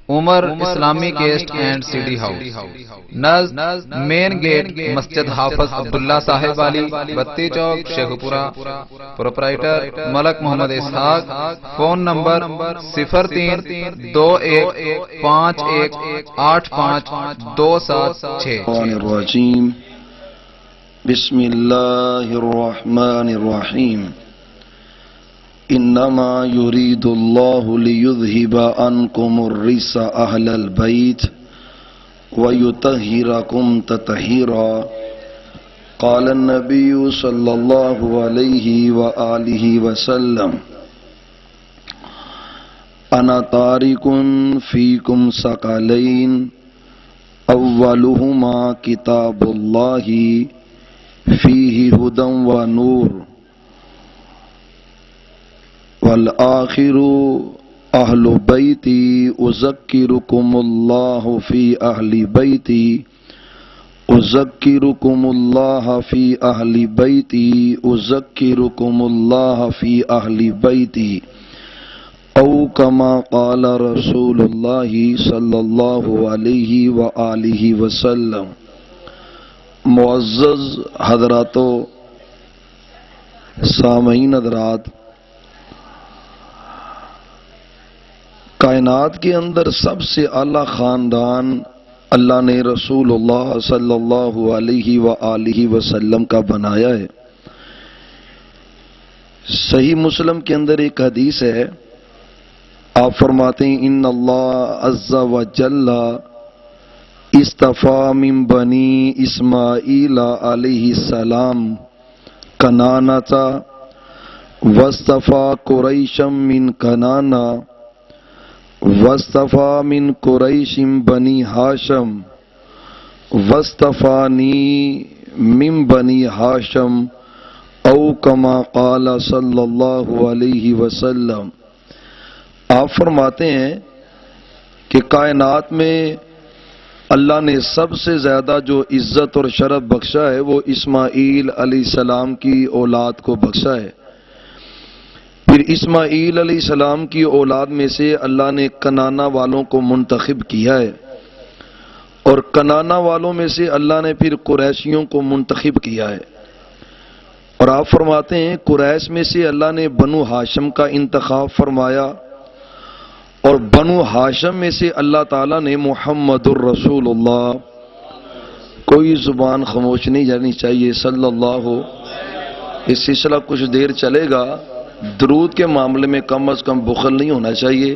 Umar Islami cassette and C D house, نزد main gate مسجد Hafiz Abdullah Sahib Ali, Batti Chowk, Sheikhupura. Proprietor Malik Muhammad Ishaq. Phone number 03-21-85-27276۔ بسم اللہ الرحمن الرحیم۔ انما يريد الله ليذهب عنكم الرجس اهل البيت ويطهركم تطهيرا، قال النبي صلى الله عليه وآله وسلم: انا تارك فيكم ثقلين، اولهما كتاب الله فيه هدى ونور، والآخر اہل بیتی اذکرکم اللہ فی اہل بیتی، اذکرکم اللہ فی اہل بیتی، اذکرکم اللہ فی اہل بیتی، او کما قال رسول اللہ صلی اللہ علیہ وآلہ وسلم۔ معزز حضرات و سامعین حضرات، کائنات کے اندر سب سے اعلیٰ خاندان اللہ نے رسول اللہ صلی اللہ علیہ وآلہ وسلم کا بنایا ہے۔ صحیح مسلم کے اندر ایک حدیث ہے، آپ فرماتے ہیں: ان اللہ عز وجل اصطفیٰ من بنی اسماعیل علیہ السلام کنانۃ، واصطفیٰ قریشا من کنانہ، واصطفیٰ من قریش بنی ہاشم، واصطفانی من بنی ہاشم، او کما قال صلی اللہ علیہ وسلم۔ آپ فرماتے ہیں کہ کائنات میں اللہ نے سب سے زیادہ جو عزت اور شرف بخشا ہے وہ اسماعیل علیہ السلام کی اولاد کو بخشا ہے۔ پھر اسماعیل علیہ السلام کی اولاد میں سے اللہ نے کنانا والوں کو منتخب کیا ہے، اور کنانا والوں میں سے اللہ نے پھر قریشیوں کو منتخب کیا ہے، اور آپ فرماتے ہیں قریش میں سے اللہ نے بنو ہاشم کا انتخاب فرمایا، اور بنو ہاشم میں سے اللہ تعالیٰ نے محمد الرسول اللہ، کوئی زبان خاموش نہیں جانی چاہیے، صلی اللہ ہو۔ یہ سلسلہ کچھ دیر چلے گا، درود کے معاملے میں کم از کم بخل نہیں ہونا چاہیے،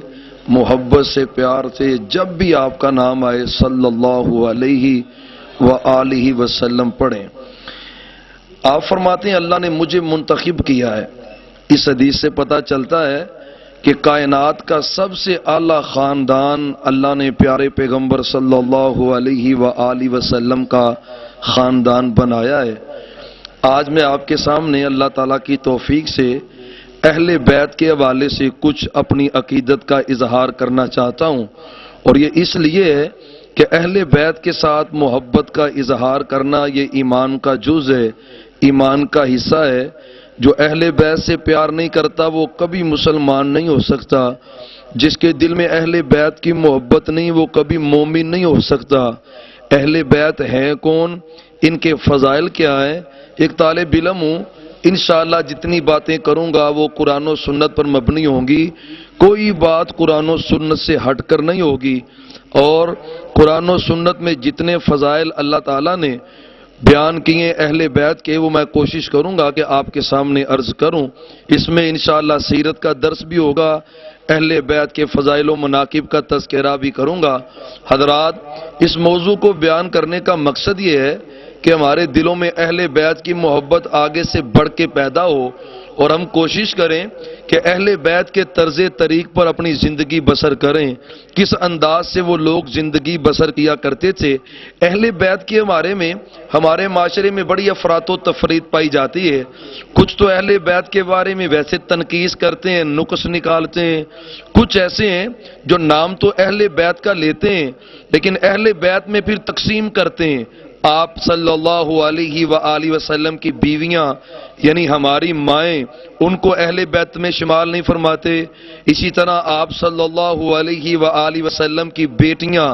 محبت سے پیار سے جب بھی آپ کا نام آئے صلی اللہ علیہ وآلہ وسلم پڑھیں۔ آپ فرماتے ہیں اللہ نے مجھے منتخب کیا ہے۔ اس حدیث سے پتہ چلتا ہے کہ کائنات کا سب سے اعلیٰ خاندان اللہ نے پیارے پیغمبر صلی اللہ علیہ وآلہ وسلم کا خاندان بنایا ہے۔ آج میں آپ کے سامنے اللہ تعالیٰ کی توفیق سے اہل بیت کے حوالے سے کچھ اپنی عقیدت کا اظہار کرنا چاہتا ہوں، اور یہ اس لیے ہے کہ اہل بیت کے ساتھ محبت کا اظہار کرنا یہ ایمان کا جز ہے، ایمان کا حصہ ہے۔ جو اہل بیت سے پیار نہیں کرتا وہ کبھی مسلمان نہیں ہو سکتا، جس کے دل میں اہل بیت کی محبت نہیں وہ کبھی مومن نہیں ہو سکتا۔ اہل بیت ہیں کون، ان کے فضائل کیا ہیں؟ ایک طالب علم ہوں، انشاءاللہ جتنی باتیں کروں گا وہ قرآن و سنت پر مبنی ہوں گی، کوئی بات قرآن و سنت سے ہٹ کر نہیں ہوگی، اور قرآن و سنت میں جتنے فضائل اللہ تعالیٰ نے بیان کیے اہل بیت کے وہ میں کوشش کروں گا کہ آپ کے سامنے عرض کروں۔ اس میں انشاءاللہ سیرت کا درس بھی ہوگا، اہل بیت کے فضائل و مناقب کا تذکرہ بھی کروں گا۔ حضرات، اس موضوع کو بیان کرنے کا مقصد یہ ہے کہ ہمارے دلوں میں اہل بیت کی محبت آگے سے بڑھ کے پیدا ہو، اور ہم کوشش کریں کہ اہل بیت کے طرز طریق پر اپنی زندگی بسر کریں۔ کس انداز سے وہ لوگ زندگی بسر کیا کرتے تھے۔ اہل بیت کے بارے میں ہمارے معاشرے میں بڑی افراط و تفریط پائی جاتی ہے۔ کچھ تو اہل بیت کے بارے میں ویسے تنقید کرتے ہیں، نقص نکالتے ہیں، کچھ ایسے ہیں جو نام تو اہل بیت کا لیتے ہیں لیکن اہل بیت میں پھر تقسیم کرتے ہیں، آپ صلی اللہ علیہ وآلہ وسلم کی بیویاں یعنی ہماری مائیں ان کو اہل بیت میں شمال نہیں فرماتے. اسی طرح آپ صلی اللہ علیہ وآلہ وسلم کی بیٹیاں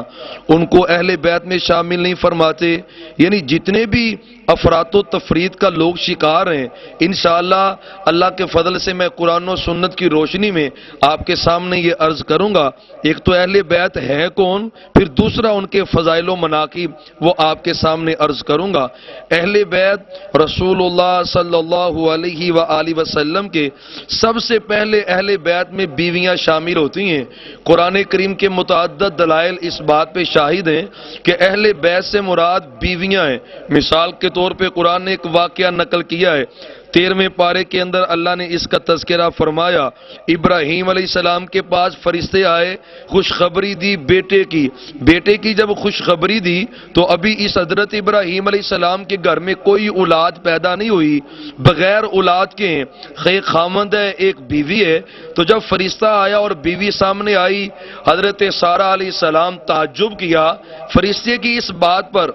ان کو اہل بیت میں شامل نہیں فرماتے. یعنی جتنے بھی افراط و تفرید کا لوگ شکار ہیں، انشاءاللہ اللہ کے فضل سے میں قرآن و سنت کی روشنی میں آپ کے سامنے یہ عرض کروں گا. ایک تو اہل بیت ہے کون، پھر دوسرا ان کے فضائل و مناقب وہ آپ کے سامنے عرض کروں گا. اہل بیت رسول اللہ صلی اللہ علیہ وآلہ وسلم کے سب سے پہلے اہل بیت میں بیویاں شامل ہوتی ہیں. قرآن کریم کے متعدد دلائل اس بات پہ شاہد ہیں کہ اہل بیت سے مراد بیویاں ہیں. مثال کے طور پہ قرآن نے ایک واقعہ نقل کیا ہے. 13ویں پارے کے اندر اللہ نے اس کا تذکرہ فرمایا. ابراہیم علیہ السلام کے پاس فرشتے آئے، خوشخبری دی بیٹے کی جب خوشخبری دی تو ابھی اس حضرت ابراہیم علیہ السلام کے گھر میں کوئی اولاد پیدا نہیں ہوئی، بغیر اولاد کے ہیں. ایک خامند ہے، ایک بیوی ہے. تو جب فرشتہ آیا اور بیوی سامنے آئی، حضرت سارہ علیہ السلام تعجب کیا فرشتے کی اس بات پر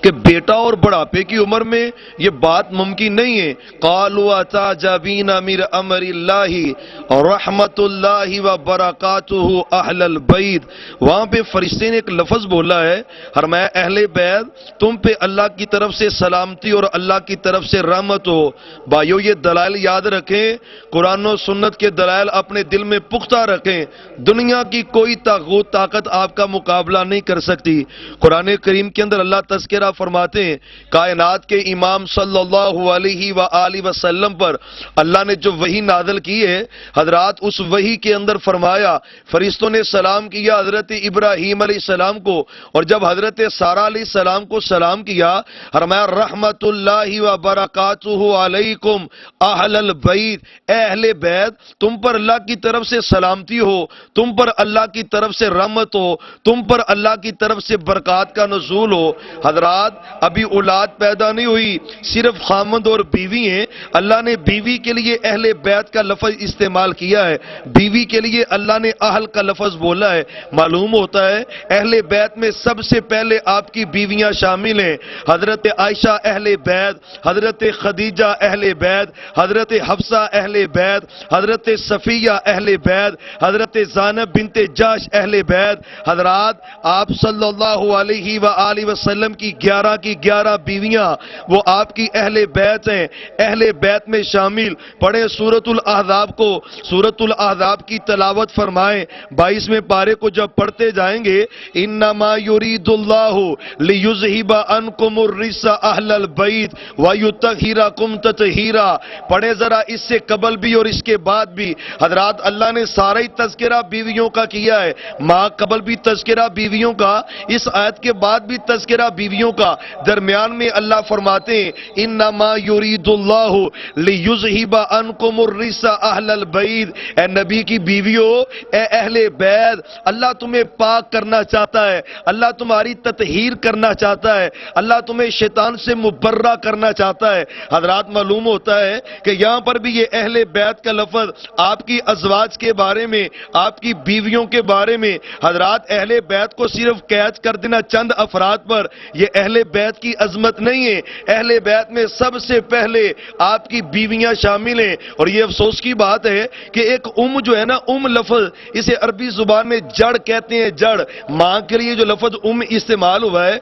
کہ بیٹا اور بڑھاپے کی عمر میں یہ بات ممکن نہیں ہے. قالوا اتعجبین من امر اللہ رحمت اللہ وبرکاتہ اہل البیت. وہاں پہ فرشتے نے ایک لفظ بولا ہے، فرمایا اہل بیت تم پہ اللہ کی طرف سے سلامتی اور اللہ کی طرف سے رحمت ہو. بھائیو یہ دلائل یاد رکھیں، قرآن و سنت کے دلائل اپنے دل میں پختہ رکھیں. دنیا کی کوئی طاقت آپ کا مقابلہ نہیں کر سکتی. قرآن کریم کے اندر اللہ تذکرہ فرماتے ہیں کائنات کے امام صلی اللہ علیہ وآلہ وسلم پر اللہ نے جو وحی نازل کی ہے، حضرات اس وحی کے اندر فرمایا فرشتوں نے سلام کیا حضرت ابراہیم علیہ السلام کو، اور جب حضرت سارہ علیہ السلام کو سلام کیا فرمایا رحمت اللہ وبرکاتہ علیکم اہل البیت. اہل بیت تم پر اللہ کی طرف سے سلامتی ہو، تم پر اللہ کی طرف سے رحمت ہو، تم پر اللہ کی طرف سے برکات کا نزول ہو. حضرات ابھی اولاد پیدا نہیں ہوئی، صرف خامند اور بیوی ہیں. اللہ نے بیوی کے لیے اہل بیت کا لفظ استعمال کیا ہے، بیوی کے لیے اللہ نے اہل کا لفظ بولا ہے. معلوم ہوتا ہے اہل بیت میں سب سے پہلے آپ کی بیویاں شامل ہیں. حضرت عائشہ اہل بیت، حضرت خدیجہ اہل بیت، حضرت حفصہ اہل بیت، حضرت صفیہ اہل بیت، حضرت زینب بنت جحش اہل بیت. حضرات آپ صلی اللہ علیہ وآلہ وسلم کی 11 بیویاں وہ آپ کی اہل بیت ہیں. اہل بیت میں شامل پڑھیں سورۃ الاحزاب کو، سورۃ الاحزاب کی تلاوت فرمائیں. 22ویں پارے کو جب پڑھتے جائیں گے انما یرید اللہ لیذہب عنکم الرجس اہل البیت ویطہرکم تطہیرا. پڑھیں ذرا اس سے قبل بھی اور اس کے بعد بھی. حضرات اللہ نے سارا ہی تذکرہ بیویوں کا کیا ہے، ماں قبل بھی تذکرہ بیویوں کا، اس آیت کے بعد بھی تذکرہ بیویوں کا. درمیان میں اللہ فرماتے ہیں انما یرید اللہ لیذہب عنکم الرجس اہل البیت. اے نبی کی بیویوں، اے اہل بیت، اللہ تمہیں پاک کرنا چاہتا ہے، اللہ تمہاری تطہیر کرنا چاہتا ہے، اللہ تمہیں شیطان سے مبرہ کرنا چاہتا ہے. حضرات معلوم ہوتا ہے کہ یہاں پر بھی یہ اہل بیت کا لفظ آپ کی ازواج کے بارے میں، آپ کی بیویوں کے بارے میں. حضرات اہل بیت کو صرف قید کر دینا چند افراد پر یہ اہل بیت کی عظمت نہیں ہے. اہل بیت میں سب سے پہلے آپ کی بیویاں شامل ہیں. اور یہ افسوس کی بات ہے کہ ایک جو ہے نا لفظ اسے عربی زبان میں جڑ کہتے ہیں. جڑ ماں کے لیے جو لفظ استعمال ہوا ہے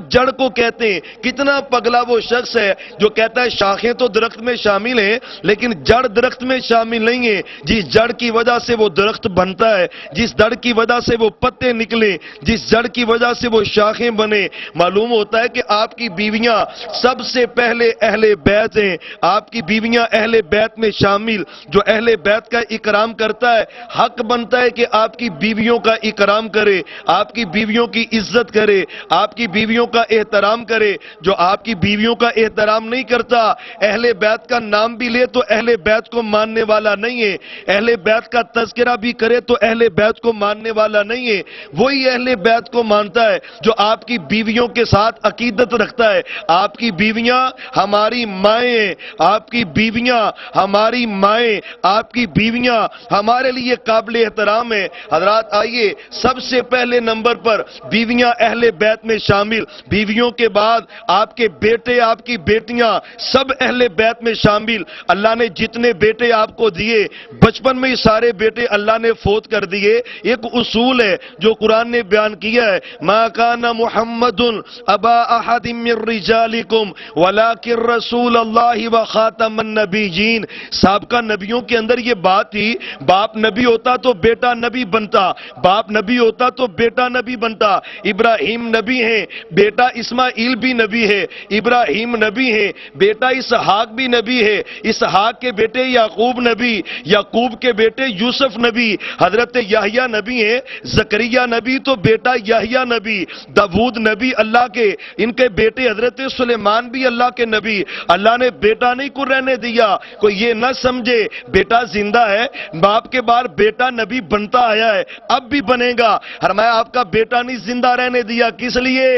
جڑ کو کہتے ہیں. کتنا پگلا وہ شخص ہے جو کہتا ہے شاخیں تو درخت میں شامل ہیں لیکن جڑ درخت میں شامل نہیں ہے. جس جڑ کی وجہ سے وہ درخت بنتا ہے، جس جڑ کی وجہ سے وہ پتے نکلے، جس جڑ کی وجہ سے وہ شاخیں بنے. معلوم ہوتا ہے کہ آپ کی بیویاں سب سے پہلے اہل بیت ہیں. آپ کی بیویاں اہل بیت میں شامل. جو اہل بیت کا اکرام کرتا ہے حق بنتا ہے کہ آپ کی بیویوں کا اکرام کرے، آپ کی بیویوں کی عزت کرے، آپ کی بیویوں کا احترام کرے. جو آپ کی بیویوں کا احترام نہیں کرتا، اہل بیت کا نام بھی لے تو اہل بیت کو ماننے والا نہیں ہے، اہل بیت کا تذکرہ بھی کرے تو اہل بیت کو ماننے والا نہیں ہے. وہی اہل بیت کو مانتا ہے جو آپ کی بیویوں کے ساتھ عقیدت رکھتا ہے. آپ کی بیویاں ہماری مائیں، آپ کی بیویاں ہماری مائیں، آپ کی بیویاں ہمارے لیے قابل احترام ہیں. حضرات آئیے سب سے پہلے نمبر پر بیویاں اہل بیت میں شامل، بیویوں کے بعد آپ کے بیٹے، آپ کی بیٹیاں، سب اہل بیت میں شامل. اللہ نے جتنے بیٹے آپ کو دیے بچپن میں ہی سارے بیٹے اللہ نے فوت کر دیے. ایک اصول ہے جو قرآن نے بیان کیا ہے، ما کان محمد ابا احد من رجالکم ولکن رسول اللہ وخاتم النبیین. سابقہ نبیوں کے اندر یہ بات تھی، باپ نبی ہوتا تو بیٹا نبی بنتا، باپ نبی ہوتا تو بیٹا نبی بنتا. ابراہیم نبی ہیں، بیٹا اسماعیل بھی نبی ہے. ابراہیم نبی ہیں، بیٹا اسحاق بھی نبی ہے. اسحاق کے بیٹے یعقوب نبی، یعقوب کے بیٹے یوسف نبی. حضرت یحییٰ نبی ہیں، زکریا نبی تو بیٹا یحییٰ نبی. داؤد نبی اللہ کے، ان کے بیٹے حضرت سلیمان بھی اللہ کے نبی. اللہ نے بیٹا نہیں کو رہنے دیا. کوئی یہ نہ سمجھے بیٹا زندہ ہے، باپ کے بعد بیٹا نبی بنتا آیا ہے، اب بھی بنے گا. فرمایا آپ کا بیٹا نہیں زندہ رہنے دیا، کس لیے؟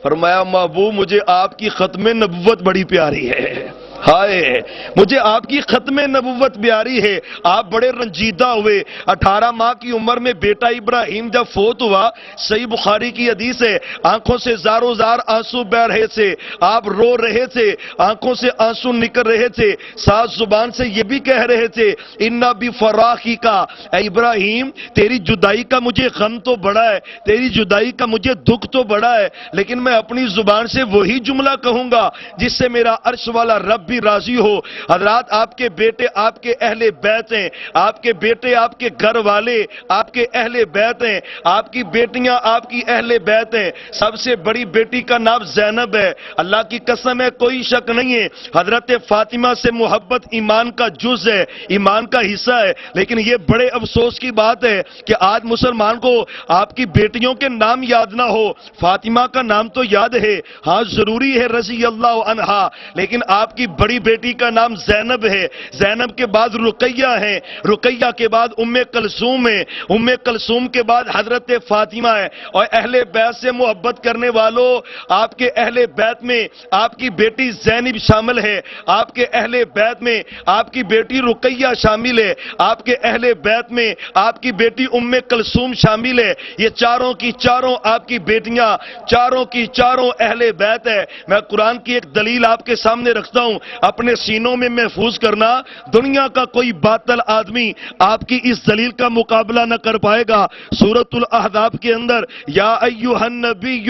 فرمایا محبوب مجھے آپ کی ختم نبوت بڑی پیاری ہے. ہائے مجھے آپ کی ختم نبوت پیاری ہے. آپ بڑے رنجیدہ ہوئے. 18 ماہ کی عمر میں بیٹا ابراہیم جب فوت ہوا، صحیح بخاری کی حدیث ہے، آنکھوں سے زاروں زار آنسو بہ رہے تھے، آپ رو رہے تھے، آنکھوں سے آنسو نکل رہے تھے، ساتھ زبان سے یہ بھی کہہ رہے تھے انا بفراقی کا، اے ابراہیم تیری جدائی کا مجھے غم تو بڑا ہے، تیری جدائی کا مجھے دکھ تو بڑا ہے، لیکن میں اپنی زبان سے وہی جملہ کہوں گا جس سے میرا عرش والا رب بھی راضی ہو. حضرات آپ کے بیٹے آپ کے اہل بیت ہیں، آپ کے بیٹے آپ کے گھر والے آپ کے اہل بیت ہیں، آپ کی بیٹیاں آپ کی اہل بیت ہیں. سب سے بڑی بیٹی کا نام زینب ہے. اللہ کی قسم ہے کوئی شک نہیں ہے حضرت فاطمہ سے محبت ایمان کا جز ہے، ایمان کا حصہ ہے. لیکن یہ بڑے افسوس کی بات ہے کہ آج مسلمان کو آپ کی بیٹیوں کے نام یاد نہ ہو. فاطمہ کا نام تو یاد ہے، ہاں ضروری ہے رضی اللہ عنہا، لیکن آپ کی بڑی بیٹی کا نام زینب ہے. زینب کے بعد رقیہ ہے، رقیہ کے بعد ام کلثوم ہے، ام کلثوم کے بعد حضرت فاطمہ ہے. اور اہل بیت سے محبت کرنے والوں، آپ کے اہل بیت میں آپ کی بیٹی زینب شامل ہے، آپ کے اہل بیت میں آپ کی بیٹی رقیہ شامل ہے، آپ کے اہل بیت میں آپ کی بیٹی ام کلثوم شامل ہے. یہ چاروں کی چاروں آپ کی بیٹیاں، چاروں کی چاروں اہل بیت ہے. میں قرآن کی ایک دلیل آپ کے سامنے رکھتا ہوں، اپنے سینوں میں محفوظ کرنا. دنیا کا کوئی باطل آدمی آپ کی اس دلیل کا مقابلہ نہ کر پائے گا. سورۃ الاحزاب کے اندر یا ایھا النبی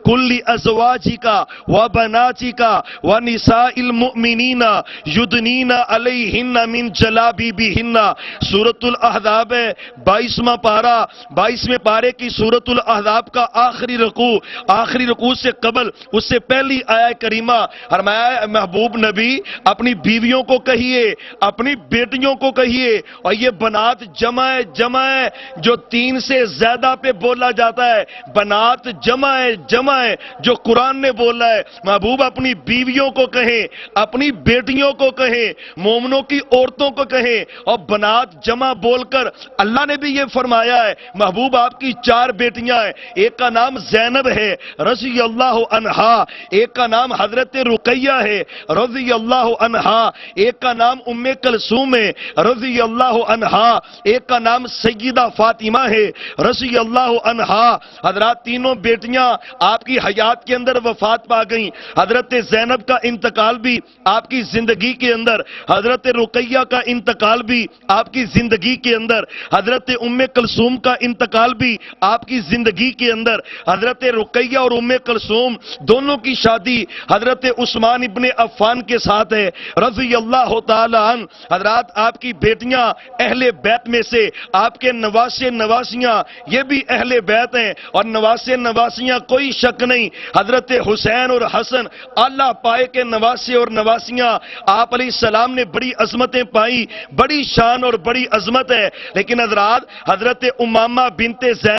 قل لازواجک وبناتک ونساء المؤمنین یدنین علیہن من جلابیبہن. سورۃ الاحزاب ہے 22واں پارہ، 22ویں پارے کی سورۃ الاحزاب کا آخری رکوع سے قبل اس سے پہلی آیت کریمہ فرمایا محبوب نبی اپنی بیویوں کو کہیے، اپنی بیٹیوں کو کہیے. اور یہ بنات جمع ہے جو 3 سے زیادہ پہ بولا جاتا ہے. بنات جمع ہے جو قرآن نے بولا ہے. محبوب اپنی بیویوں کو کہیں، اپنی بیٹیوں کو کہیں، مومنوں کی عورتوں کو کہیں. اور بنات جمع بول کر اللہ نے بھی یہ فرمایا ہے محبوب آپ کی 4 بیٹیاں ہیں. ایک کا نام زینب ہے رضی اللہ عنہا، ایک کا نام حضرت رقیہ ہے رضی اللہ عنہا، ایک کا نام ام کلثوم ہے رضی اللہ عنہا، ایک کا نام سیدہ فاطمہ ہے رضی اللہ عنہا. حضرات تینوں بیٹیاں آپ کی حیات کے اندر وفات پا گئیں. حضرت زینب کا انتقال بھی آپ کی زندگی کے اندر، حضرت رقیہ کا انتقال بھی آپ کی زندگی کے اندر، حضرت ام کلثوم کا انتقال بھی آپ کی زندگی کے اندر. حضرت رقیہ اور ام کلثوم دونوں کی شادی حضرت عثمان ابن عفان کے ساتھ ہے رضی اللہ تعالی عنہ. حضرات آپ کی بیٹیاں اہل بیت میں سے، آپ کے نواسے نواسیاں یہ بھی اہل بیت ہیں. اور نواسے نواسیاں کوئی شک نہیں حضرت حسین اور حسن اللہ پائے کے نواسے اور نواسیاں آپ علیہ السلام نے بڑی عظمتیں پائی، بڑی شان اور بڑی عظمت ہے. لیکن حضرات حضرت امامہ بنت زینب